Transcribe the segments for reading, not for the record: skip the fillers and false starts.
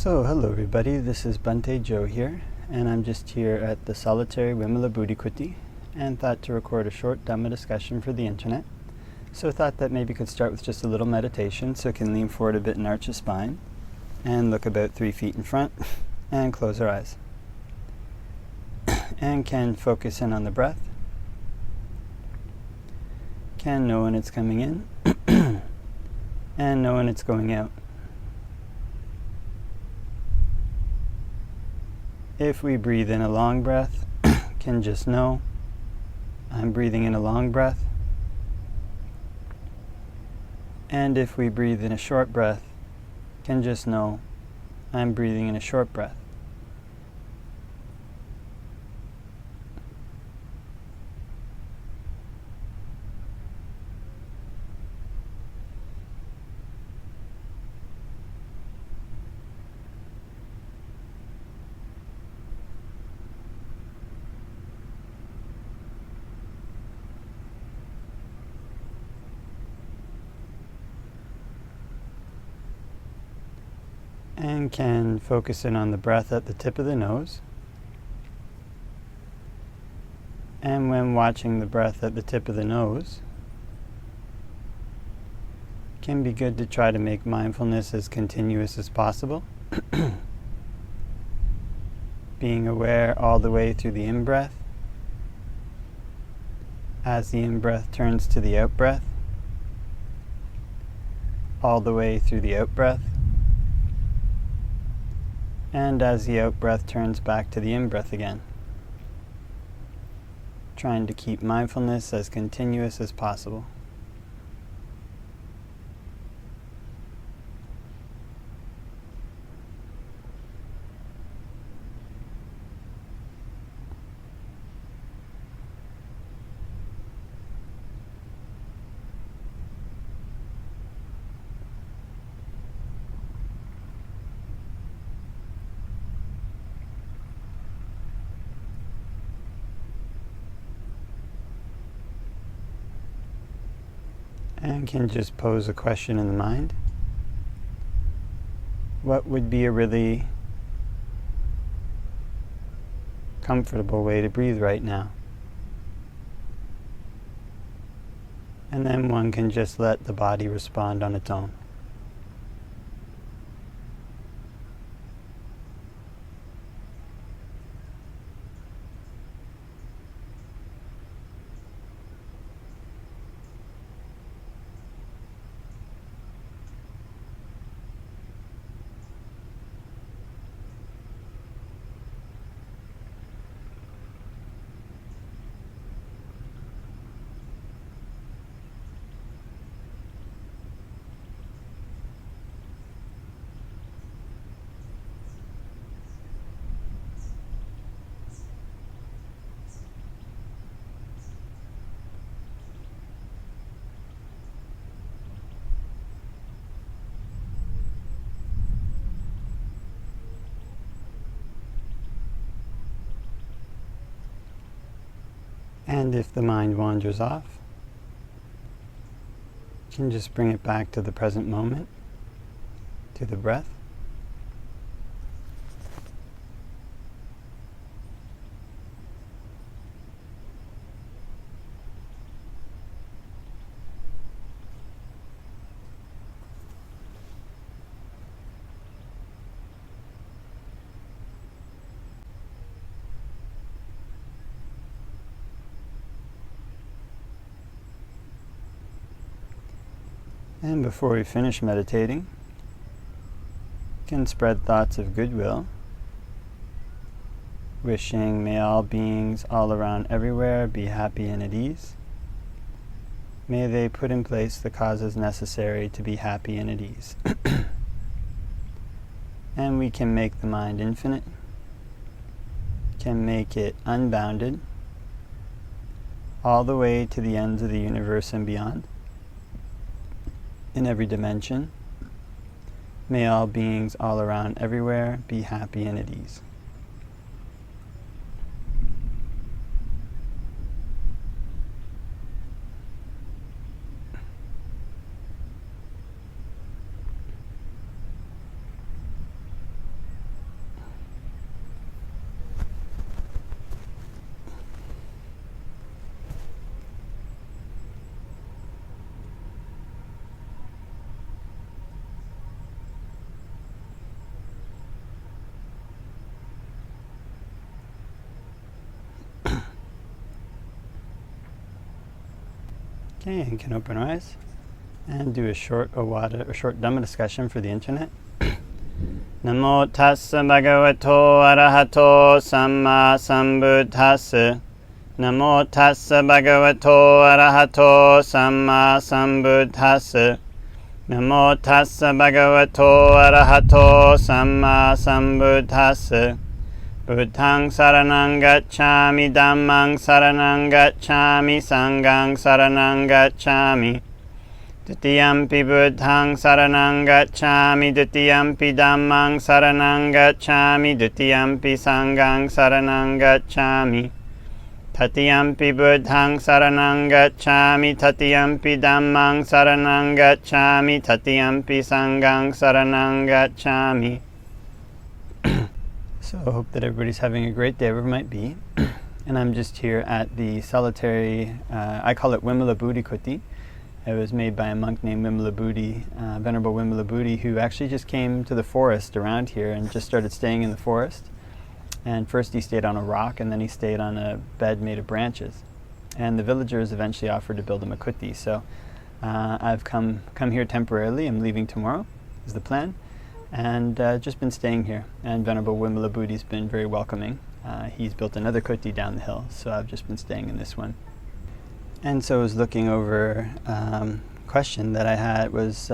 So, hello everybody, this is Bhante Joe here, and I'm just here at the solitary Wimala Buddhikuti, and thought to record a short Dhamma discussion for the internet. So thought that maybe could start with just a little meditation, so can lean forward a bit and arch the spine, and look about 3 feet in front, and close our eyes. And can focus in on the breath, can know when it's coming in, and know when it's going out. If we breathe in a long breath, can just know I'm breathing in a long breath. And if we breathe in a short breath, can just know I'm breathing in a short breath. And can focus in on the breath at the tip of the nose. And when watching the breath at the tip of the nose, can be good to try to make mindfulness as continuous as possible. Being aware all the way through the in-breath, as the in-breath turns to the out-breath, all the way through the out-breath, and as the out-breath turns back to the in-breath again. Trying to keep mindfulness as continuous as possible. And can just pose a question in the mind. What would be a really comfortable way to breathe right now? And then one can just let the body respond on its own. And if the mind wanders off, you can just bring it back to the present moment, to the breath. And before we finish meditating, you can spread thoughts of goodwill, wishing may all beings all around everywhere be happy and at ease. May they put in place the causes necessary to be happy and at ease. And we can make the mind infinite, can make it unbounded, all the way to the ends of the universe and beyond. In every dimension, may all beings all around everywhere be happy and at ease. Okay, and you can open our eyes and do a short Dhamma discussion for the internet. Namo tassa bhagavato arahato samma sambuddhassa. Namo tassa bhagavato arahato samma sambuddhassa. Namo tassa bhagavato arahato samma sambuddhassa. Buddhaṃ saranang gacchāmi, Dhammaṃ saranang gacchāmi, Saṅghāṃ saranang gacchāmi. Dutiyampi Buddhaṃ saranang gacchāmi, Dutiyampi Dhammaṃ saranang gacchāmi, Dutiyampi Saṅghāṃ saranang gacchāmi. Tatiyampi Buddhaṃ saranang gacchāmi, Tatiyampi Dhammaṃ saranang gacchāmi, Tatiyampi Saṅghāṃ saranang gacchāmi. So I hope that everybody's having a great day wherever it might be. And I'm just here at the solitary, I call it Vimala Buddhi Kuti. It was made by a monk named Vimala Buddhi, Venerable Vimala Buddhi, who actually just came to the forest around here and just started staying in the forest. And first he stayed on a rock, and then he stayed on a bed made of branches. And the villagers eventually offered to build him a kuti. So I've come here temporarily. I'm leaving tomorrow, is the plan. And just been staying here. And Venerable Vimala Buddhi's been very welcoming. He's built another kuti down the hill, so I've just been staying in this one. And so I was looking over a question that I had, was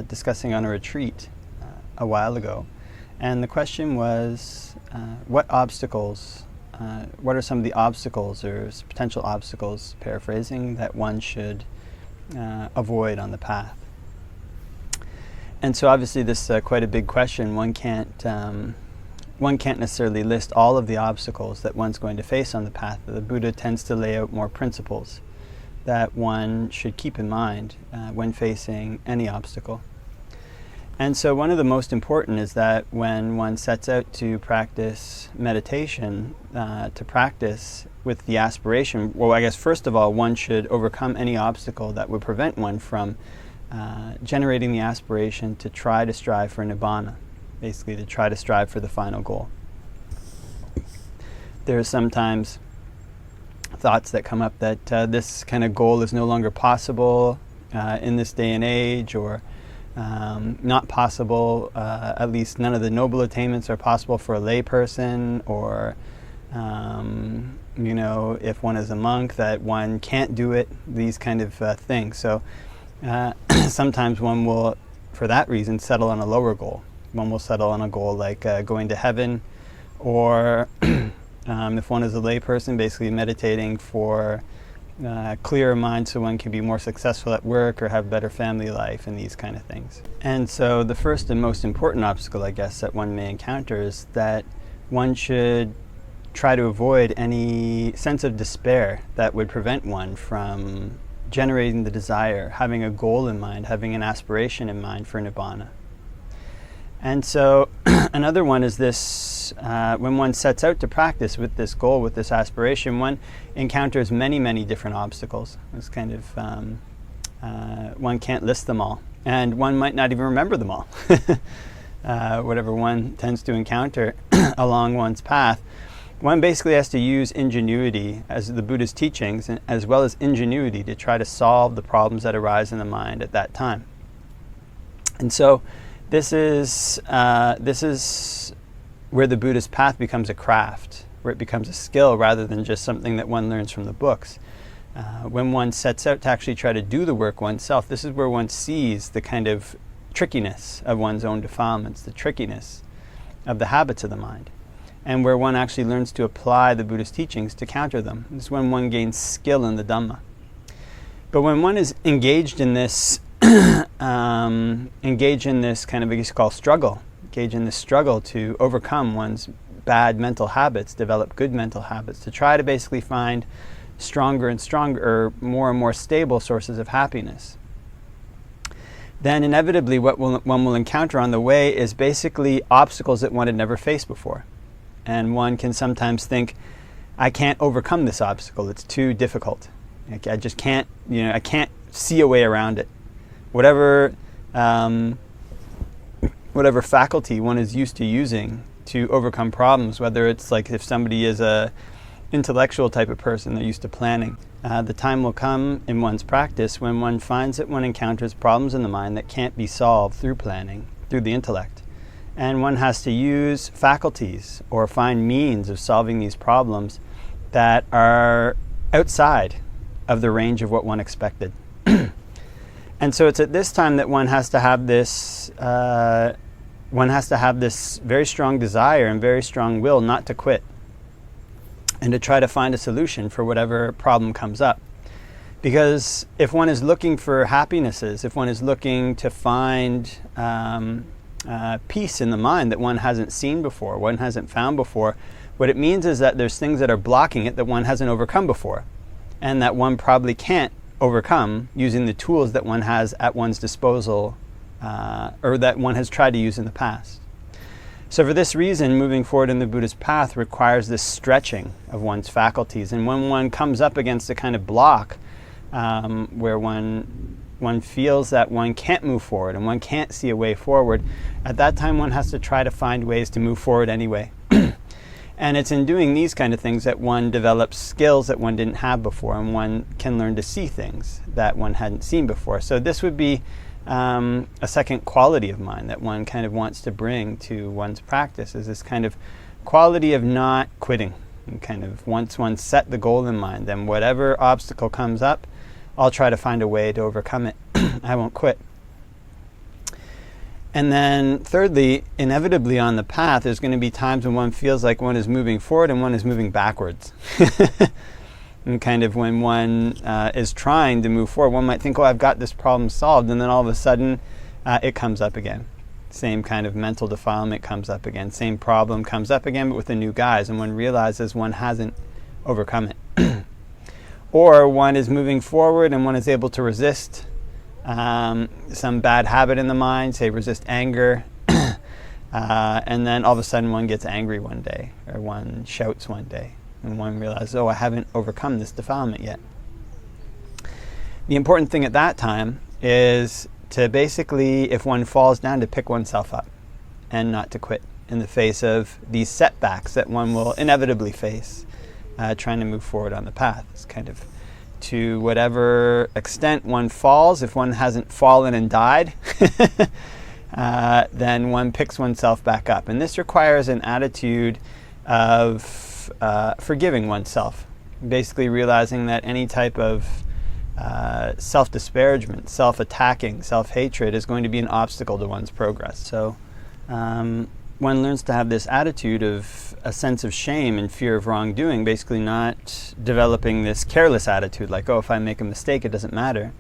discussing on a retreat a while ago. And the question was, what are some of the obstacles or potential obstacles, paraphrasing, that one should avoid on the path? And so obviously this is quite a big question. One can't necessarily list all of the obstacles that one's going to face on the path. The Buddha tends to lay out more principles that one should keep in mind when facing any obstacle. And so one of the most important is that when one sets out to practice meditation, to practice with the aspiration, well, I guess first of all, one should overcome any obstacle that would prevent one from generating the aspiration to try to strive for nibbana, basically to try to strive for the final goal. There are sometimes thoughts that come up that this kind of goal is no longer possible in this day and age, or not possible, at least none of the noble attainments are possible for a lay person, or if one is a monk, that one can't do it, these kind of things. So sometimes one will, for that reason, settle on a lower goal. One will settle on a goal like going to heaven, or if one is a lay person, basically meditating for clearer mind so one can be more successful at work or have better family life and these kind of things. And so the first and most important obstacle, I guess, that one may encounter is that one should try to avoid any sense of despair that would prevent one from generating the desire, having a goal in mind, having an aspiration in mind for nibbana. And so another one is this, when one sets out to practice with this goal, with this aspiration, one encounters many, many different obstacles. It's kind of, one can't list them all. And one might not even remember them all. Whatever one tends to encounter along one's path. One basically has to use ingenuity, as the Buddha's teachings, as well as ingenuity, to try to solve the problems that arise in the mind at that time. And so this is where the Buddhist path becomes a craft, where it becomes a skill rather than just something that one learns from the books. When one sets out to actually try to do the work oneself, this is where one sees the kind of trickiness of one's own defilements, the trickiness of the habits of the mind, and where one actually learns to apply the Buddhist teachings to counter them. This is when one gains skill in the Dhamma. But when one is engaged in this, kind of what you call struggle, engage in this struggle to overcome one's bad mental habits, develop good mental habits, to try to basically find stronger and stronger, or more and more stable sources of happiness, then inevitably what one will encounter on the way is basically obstacles that one had never faced before. And one can sometimes think, I can't overcome this obstacle, it's too difficult. I just can't, I can't see a way around it. Whatever faculty one is used to using to overcome problems, whether it's like if somebody is an intellectual type of person, they're used to planning. The time will come in one's practice when one finds that one encounters problems in the mind that can't be solved through planning, through the intellect. And one has to use faculties or find means of solving these problems that are outside of the range of what one expected. And so it's at this time that one has to have this very strong desire and very strong will not to quit, and to try to find a solution for whatever problem comes up. Because if one is looking for happinesses, if one is looking to find peace in the mind that one hasn't seen before, one hasn't found before, what it means is that there's things that are blocking it that one hasn't overcome before, and that one probably can't overcome using the tools that one has at one's disposal, or that one has tried to use in the past. So for this reason, moving forward in the Buddhist path requires this stretching of one's faculties. And when one comes up against a kind of block where one feels that one can't move forward and one can't see a way forward, at that time one has to try to find ways to move forward anyway. And it's in doing these kind of things that one develops skills that one didn't have before, and one can learn to see things that one hadn't seen before. So this would be a second quality of mind that one kind of wants to bring to one's practice, is this kind of quality of not quitting. And kind of once one set the goal in mind, then whatever obstacle comes up, I'll try to find a way to overcome it. I won't quit. And then thirdly, inevitably on the path, there's going to be times when one feels like one is moving forward and one is moving backwards. And kind of when one is trying to move forward, one might think, oh, I've got this problem solved, and then all of a sudden it comes up again. Same kind of mental defilement comes up again. Same problem comes up again, but with a new guise, and one realizes one hasn't overcome it. Or one is moving forward and one is able to resist some bad habit in the mind, say resist anger, and then all of a sudden one gets angry one day, or one shouts one day, and one realizes, oh, I haven't overcome this defilement yet. The important thing at that time is to basically, if one falls down, to pick oneself up and not to quit in the face of these setbacks that one will inevitably face trying to move forward on the path. It's kind of, to whatever extent one falls, if one hasn't fallen and died, then one picks oneself back up. And this requires an attitude of forgiving oneself, basically realizing that any type of self-disparagement, self-attacking, self-hatred is going to be an obstacle to one's progress. So one learns to have this attitude of a sense of shame and fear of wrongdoing, basically not developing this careless attitude like, oh, if I make a mistake, it doesn't matter.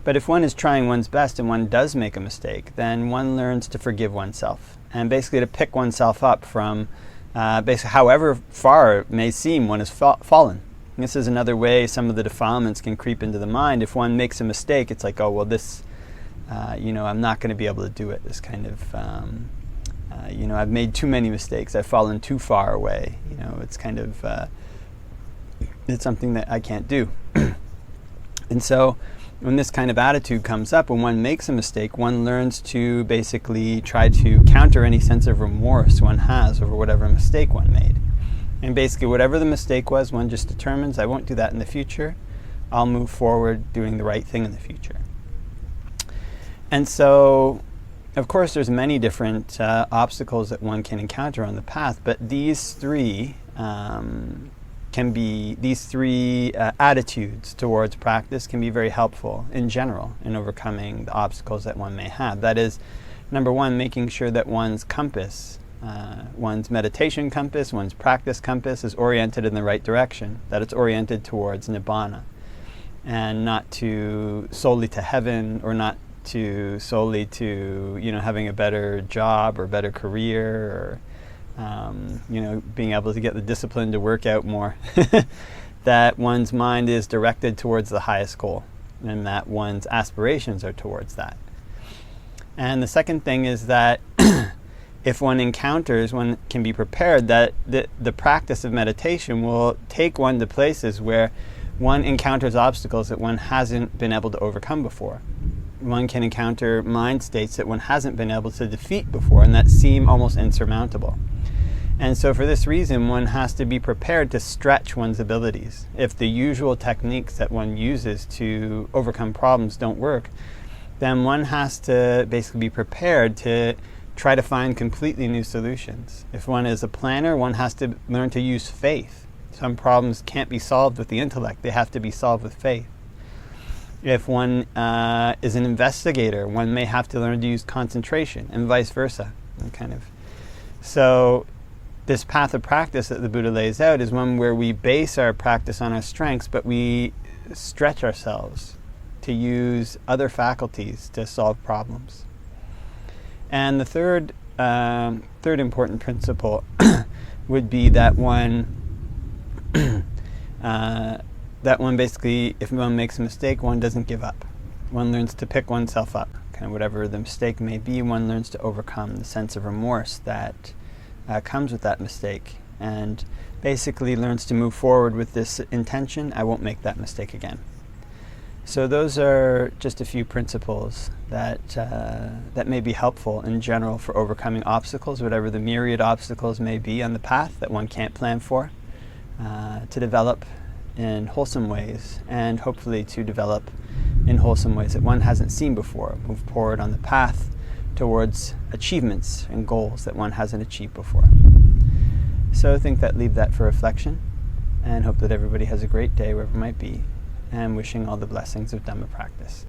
But if one is trying one's best and one does make a mistake, then one learns to forgive oneself and basically to pick oneself up from basically however far it may seem one has fallen. And this is another way some of the defilements can creep into the mind. If one makes a mistake, it's like, oh, well, this, I'm not going to be able to do it. This kind of, I've made too many mistakes. I've fallen too far away. It's kind of, it's something that I can't do. And so when this kind of attitude comes up, when one makes a mistake, one learns to basically try to counter any sense of remorse one has over whatever mistake one made. And basically whatever the mistake was, one just determines, I won't do that in the future. I'll move forward doing the right thing in the future. And so, of course, there's many different obstacles that one can encounter on the path, but these three attitudes towards practice can be very helpful in general in overcoming the obstacles that one may have. That is, number one, making sure that one's compass, one's meditation compass, one's practice compass is oriented in the right direction, that it's oriented towards Nibbana, and not solely to heaven, or not solely to having a better job or better career, or being able to get the discipline to work out more. That one's mind is directed towards the highest goal, and that one's aspirations are towards that. And the second thing is that if one encounters, one can be prepared that the practice of meditation will take one to places where one encounters obstacles that one hasn't been able to overcome before. One can encounter mind states that one hasn't been able to defeat before and that seem almost insurmountable. And so for this reason, one has to be prepared to stretch one's abilities. If the usual techniques that one uses to overcome problems don't work, then one has to basically be prepared to try to find completely new solutions. If one is a planner, one has to learn to use faith. Some problems can't be solved with the intellect, they have to be solved with faith. If one is an investigator, one may have to learn to use concentration, and vice versa. So this path of practice that the Buddha lays out is one where we base our practice on our strengths, but we stretch ourselves to use other faculties to solve problems. And the third important principle would be that one basically, if one makes a mistake, one doesn't give up. One learns to pick oneself up. Whatever the mistake may be, one learns to overcome the sense of remorse that comes with that mistake, and basically learns to move forward with this intention: I won't make that mistake again. So those are just a few principles that may be helpful in general for overcoming obstacles, whatever the myriad obstacles may be on the path that one can't plan for, to develop in wholesome ways, and hopefully to develop in wholesome ways that one hasn't seen before, move forward on the path towards achievements and goals that one hasn't achieved before. So I think leave that for reflection, and hope that everybody has a great day wherever it might be, and wishing all the blessings of Dhamma practice.